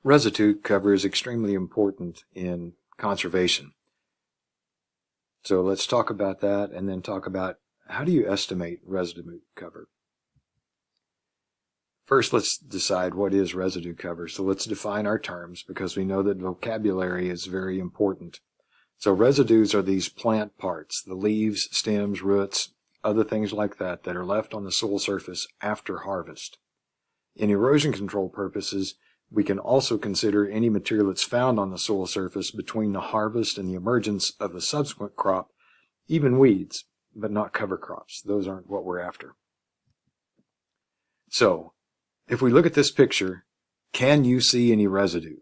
Residue cover is extremely important in conservation. So let's talk about that and then talk about how do you estimate residue cover. First, let's decide what is residue cover. So let's define our terms because we know that vocabulary is very important. So residues are these plant parts, the leaves, stems, roots, other things like that that are left on the soil surface after harvest. In erosion control purposes, we can also consider any material that's found on the soil surface between the harvest and the emergence of a subsequent crop, even weeds, but not cover crops. Those aren't what we're after. So, if we look at this picture, can you see any residue?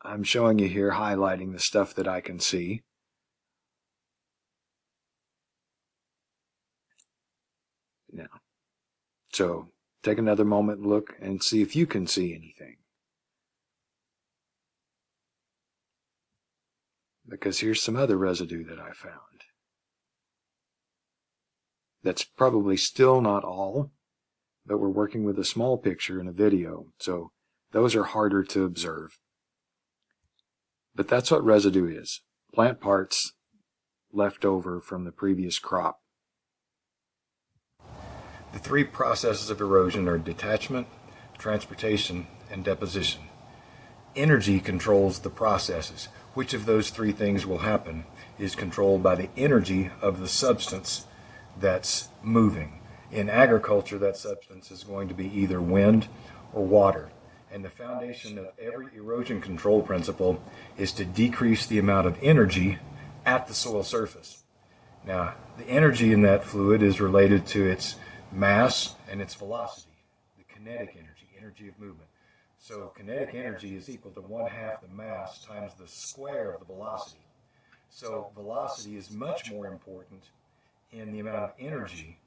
I'm showing you here, highlighting the stuff that I can see. Now, so take another moment, look, and see if you can see anything. Because here's some other residue that I found. That's probably still not all, but we're working with a small picture in a video, so those are harder to observe. But that's what residue is, plant parts left over from the previous crop. The three processes of erosion are detachment, transportation, and deposition. Energy controls the processes. Which of those three things will happen is controlled by the energy of the substance that's moving. In agriculture, that substance is going to be either wind or water. And the foundation of every erosion control principle is to decrease the amount of energy at the soil surface. Now, the energy in that fluid is related to its mass and its velocity, the kinetic energy, energy of movement. So kinetic energy is equal to 1/2 the mass times the square of the velocity. So velocity is much more important in the amount of energy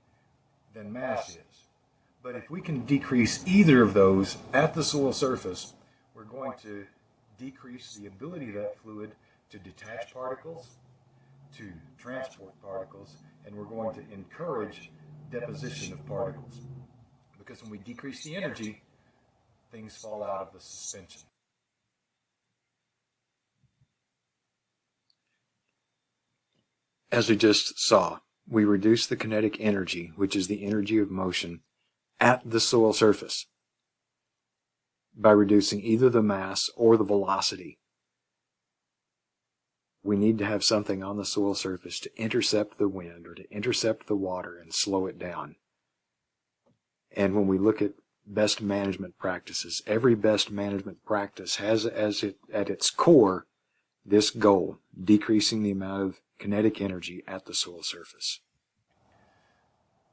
than mass is. But if we can decrease either of those at the soil surface, we're going to decrease the ability of that fluid to detach particles, to transport particles, and we're going to encourage deposition of particles. Because when we decrease the energy, things fall out of the suspension. As we just saw, we reduce the kinetic energy, which is the energy of motion, at the soil surface by reducing either the mass or the velocity. We need to have something on the soil surface to intercept the wind or to intercept the water and slow it down. And when we look at best management practices, every best management practice has at its core this goal, decreasing the amount of kinetic energy at the soil surface.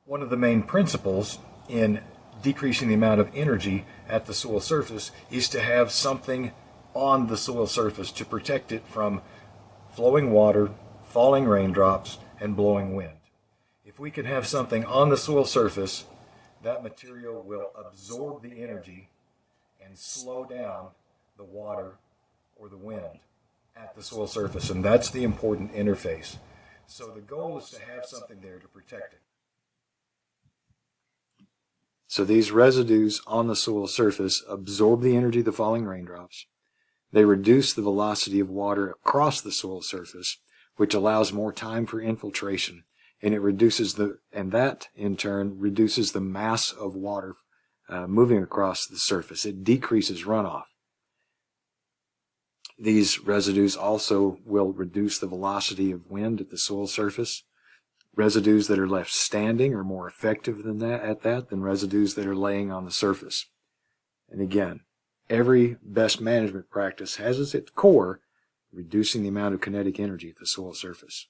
One of the main principles in decreasing the amount of energy at the soil surface is to have something on the soil surface to protect it from flowing water, falling raindrops, and blowing wind. If we can have something on the soil surface, that material will absorb the energy and slow down the water or the wind at the soil surface, and that's the important interface. So the goal is to have something there to protect it. So these residues on the soil surface absorb the energy of the falling raindrops. They reduce the velocity of water across the soil surface, which allows more time for infiltration, and that in turn reduces the mass of water moving across the surface. It decreases runoff. These residues also will reduce the velocity of wind at the soil surface. Residues that are left standing are more effective than residues that are laying on the surface. And again, every best management practice has as its core reducing the amount of kinetic energy at the soil surface.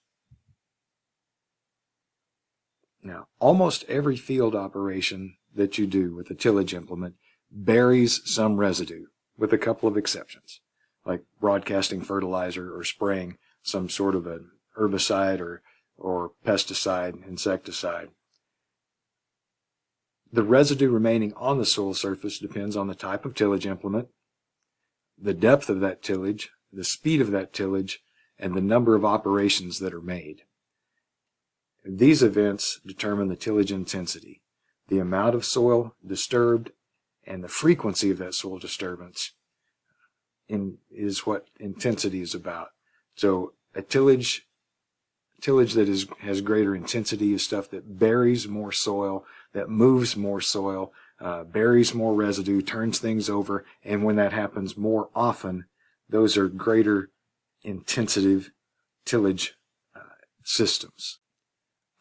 Now, almost every field operation that you do with a tillage implement buries some residue, with a couple of exceptions, like broadcasting fertilizer or spraying some sort of an herbicide or pesticide, insecticide. The residue remaining on the soil surface depends on the type of tillage implement, the depth of that tillage, the speed of that tillage, and the number of operations that are made. These events determine the tillage intensity, the amount of soil disturbed, and the frequency of that soil disturbance is what intensity is about. So a tillage that has greater intensity is stuff that buries more soil, that moves more soil, buries more residue, turns things over, and when that happens more often, those are greater intensive tillage systems.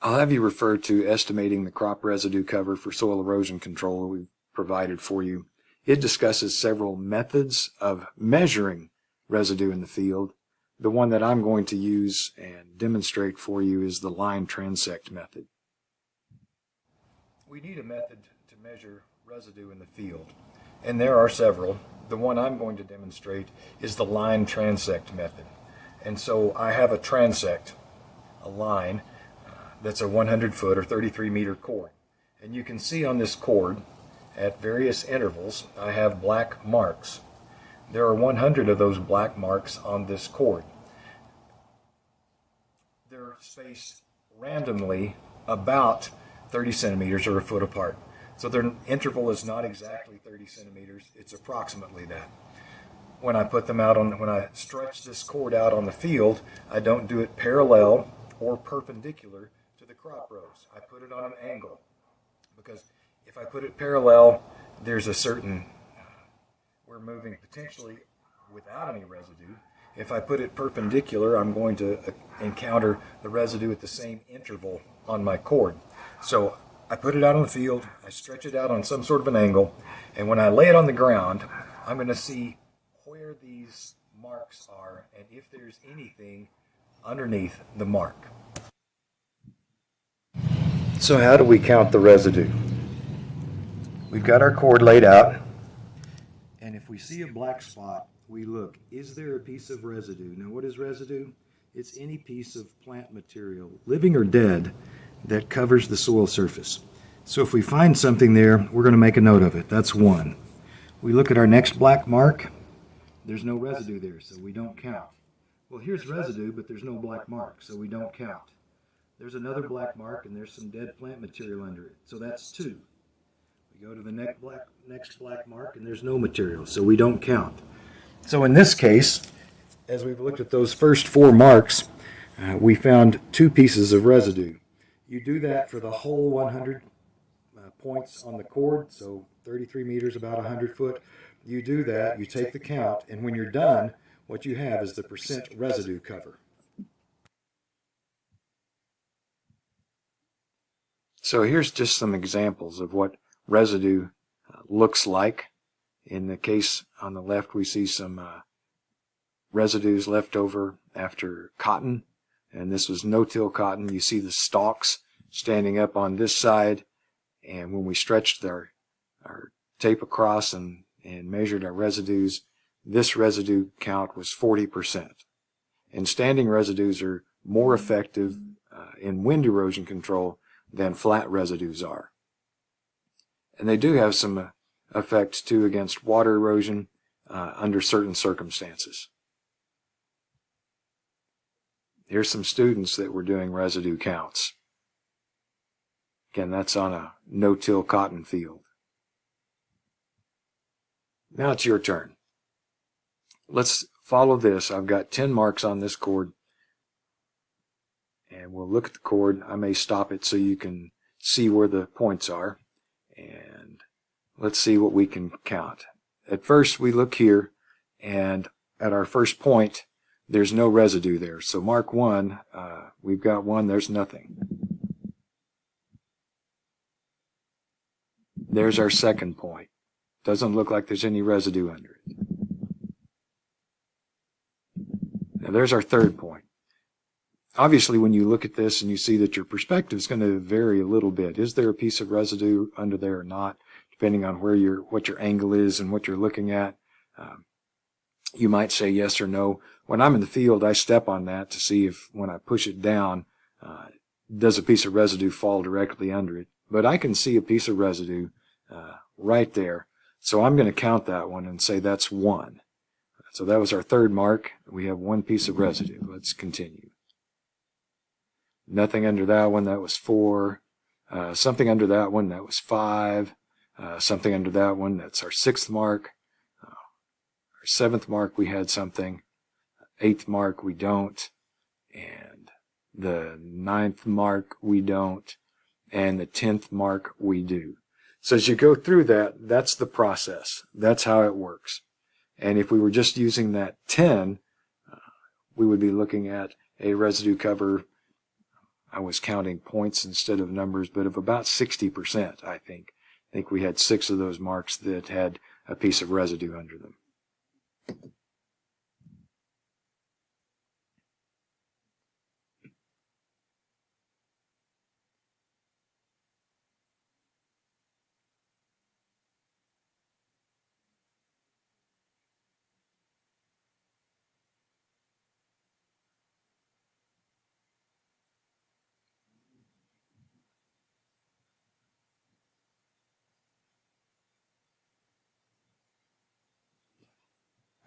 I'll have you refer to estimating the crop residue cover for soil erosion control that we've provided for you. It discusses several methods of measuring residue in the field. The one that I'm going to use and demonstrate for you is the line-transect method. We need a method to measure residue in the field, and there are several. The one I'm going to demonstrate is the line-transect method. And so I have a transect, a line, that's a 100-foot or 33-meter cord. And you can see on this cord, at various intervals, I have black marks. There are 100 of those black marks on this cord. They're spaced randomly about 30 centimeters or a foot apart. So their interval is not exactly 30 centimeters, it's approximately that. When I stretch this cord out on the field, I don't do it parallel or perpendicular to the crop rows. I put it on an angle, because if I put it parallel, there's a certain, we're moving potentially without any residue. If I put it perpendicular, I'm going to encounter the residue at the same interval on my cord. So I put it out on the field, I stretch it out on some sort of an angle, and when I lay it on the ground, I'm going to see where these marks are and if there's anything underneath the mark. So how do we count the residue? We've got our cord laid out, and if we see a black spot, we look, is there a piece of residue? Now what is residue? It's any piece of plant material, living or dead, that covers the soil surface. So if we find something there, we're going to make a note of it. That's one. We look at our next black mark. There's no residue there, so we don't count. Well, here's residue, but there's no black mark, so we don't count. There's another black mark, and there's some dead plant material under it, so that's two. We go to the next black mark, and there's no material, so we don't count. So in this case, as we've looked at those first four marks, we found two pieces of residue. You do that for the whole 100 points on the cord, so 33 meters, about 100 foot. You do that, you take the count, and when you're done, what you have is the percent residue cover. So here's just some examples of what residue looks like. In the case on the left, we see some residues left over after cotton, and this was no-till cotton. You see the stalks standing up on this side, and when we stretched our tape across and measured our residues, this residue count was 40%. And standing residues are more effective in wind erosion control than flat residues are. And they do have some effect too against water erosion under certain circumstances. Here's some students that were doing residue counts. Again, that's on a no-till cotton field. Now it's your turn. Let's follow this. I've got 10 marks on this cord, and we'll look at the cord. I may stop it so you can see where the points are, and let's see what we can count. At first, we look here, and at our first point, there's no residue there. So mark 1, we've got 1, there's nothing. There's our second point. Doesn't look like there's any residue under it. Now there's our third point. Obviously, when you look at this and you see that your perspective is going to vary a little bit. Is there a piece of residue under there or not? Depending on what your angle is and what you're looking at. You might say yes or no. When I'm in the field, I step on that to see if when I push it down, does a piece of residue fall directly under it. But I can see a piece of residue right there. So I'm going to count that one and say that's 1. So that was our third mark. We have 1 piece of residue. Let's continue. Nothing under that one, that was 4. Something under that one, that was 5. something under that one. That's our 6th mark. Our 7th mark, we had something. 8th mark, we don't. And the 9th mark, we don't. And the 10th mark, we do. So as you go through that, that's the process. That's how it works. And if we were just using that 10, we would be looking at a residue cover, I was counting points instead of numbers, but of about 60%, I think. I think we had 6 of those marks that had a piece of residue under them.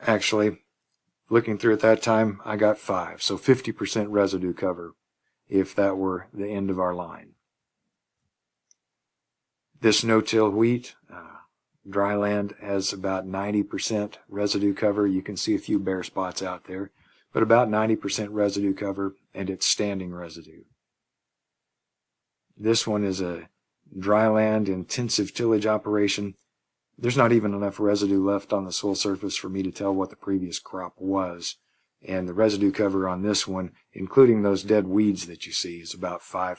Actually, looking through at that time, I got 5. So 50% residue cover if that were the end of our line. This no-till wheat, dry land, has about 90% residue cover. You can see a few bare spots out there, but about 90% residue cover, and it's standing residue. This one is a dry land intensive tillage operation. There's not even enough residue left on the soil surface for me to tell what the previous crop was. And the residue cover on this one, including those dead weeds that you see, is about 5%.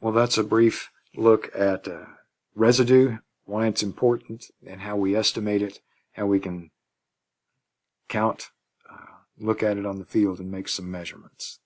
Well, that's a brief look at residue, why it's important, and how we estimate it, how we can count, look at it on the field, and make some measurements.